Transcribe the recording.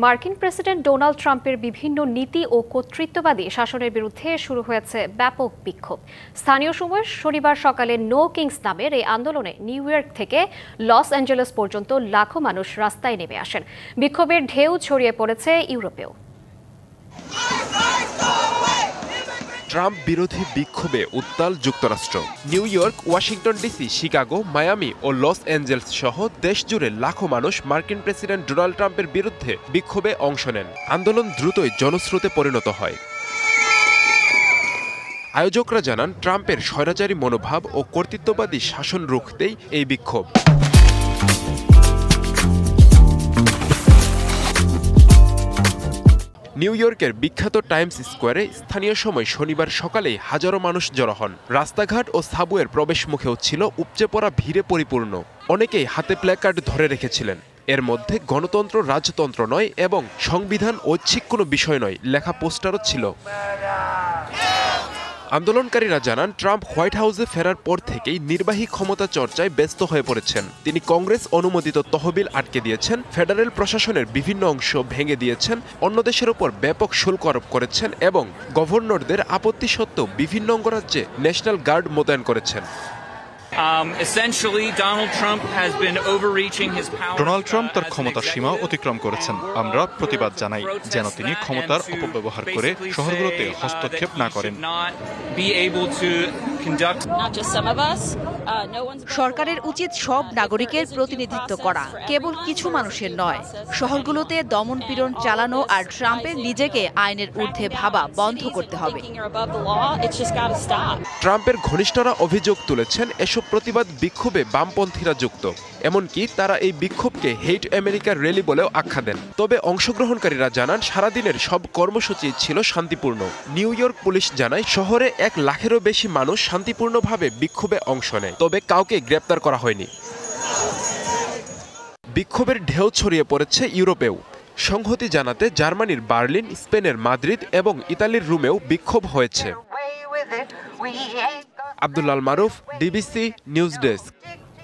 মার্কিন president Donald ট্রাম্পের বিভিন্ন নীতি ও কর্তৃত্ববাদী শাসনের বিরুদ্ধে শুরু হয়েছে ব্যাপক বিক্ষোভ। স্থানীয় সময় শনিবার সকালে নো কিংস নামের এই আন্দোলনে নিউ ইয়র্ক থেকে লস অ্যাঞ্জেলেস পর্যন্ত লাখো মানুষ রাস্তায় নেমে আসেন। বিক্ষোভের ঢেউ ছড়িয়ে পড়েছে ইউরোপেও। ট্রাম্প বিরোধী বিক্ষোভে উত্তাল যুক্তরাষ্ট্র। New York, Washington DC, Chicago, Miami ও লস অ্যাঞ্জেলস সহ দেশজুড়ে লাখো মানুষ মার্কিন প্রেসিডেন্ট ডোনাল্ড ট্রাম্পের বিরুদ্ধে বিক্ষোভে অংশ নেন। আন্দোলন দ্রুতই জনস্রোতে পরিণত হয়। আয়োজকরা জানান, ট্রাম্পের স্বৈরাচারী মনোভাব ও কর্তৃত্ববাদী শাসন রুখতেই এই বিক্ষোভ। নিউ ইয়র্কের বিখ্যাত টাইমস স্কোয়ারে স্থানীয় সময় শনিবার সকালেই হাজারো মানুষ জড়ো হন। রাস্তাঘাট ও সাবওয়ের প্রবেশ মুখেও ছিল উপচে পড়া ভিড়ে পরিপূর্ণ। অনেকেই হাতে প্ল্যাকার্ড ধরে রেখেছিলেন। এর মধ্যে গণতন্ত্র রাজতন্ত্র নয় এবং সংবিধান ঐচ্ছিক কোনো বিষয় নয় লেখা পোস্টারও ছিল। আন্দোলনকারীরা জানান, ট্রাম্প হোয়াইট হাউসে ফেরার পর থেকেই নির্বাহী ক্ষমতা চর্চায় ব্যস্ত হয়ে পড়েছেন। তিনি কংগ্রেস অনুমোদিত তহবিল আটকে দিয়েছেন, ফেডারেল প্রশাসনের বিভিন্ন অংশ ভেঙে দিয়েছেন, অন্য দেশের ওপর ব্যাপক শুল্ক আরোপ করেছেন এবং গভর্নরদের আপত্তি সত্ত্বেও বিভিন্ন অঙ্গরাজ্যে ন্যাশনাল গার্ড মোতায়েন করেছেন। ডোনাল্ড ট্রাম্প তার ক্ষমতার সীমা অতিক্রম করেছেন। আমরা প্রতিবাদ জানাই যেন তিনি ক্ষমতার অপব্যবহার করে শহরগুলোতে হস্তক্ষেপ না করেন। সরকারের উচিত সব নাগরিকের প্রতিনিধিত্ব করা, কেবল কিছু মানুষের নয়। শহরগুলোতে দমনপীড়ন চালানো আর ট্রাম্পের নিজেকে আইনের ঊর্ধ্বে ভাবা বন্ধ করতে হবে। ট্রাম্পের ঘনিষ্ঠরা অভিযোগ তুলেছেন, এসব প্রতিবাদ বিক্ষোভে বামপন্থীরা যুক্ত। এমনকি তারা এই বিক্ষোভকে হেইট আমেরিকার র্যালি বলেও আখ্যা দেন। তবে অংশগ্রহণকারীরা জানান, সারাদিনের সব কর্মসূচি ছিল শান্তিপূর্ণ। নিউ ইয়র্ক পুলিশ জানায়, শহরে 1 লাখেরও বেশি মানুষ শান্তিপূর্ণভাবে বিক্ষোভে অংশ নেয়, তবে কাউকে গ্রেপ্তার করা হয়নি। বিক্ষোভের ঢেউ ছড়িয়ে পড়েছে ইউরোপেও। সংহতি জানাতে জার্মানির বার্লিন, স্পেনের মাদ্রিদ এবং ইতালির রোমেও বিক্ষোভ হয়েছে। আব্দুল্লাহ মারুফ, ডিবিসি নিউজ ডেস্ক।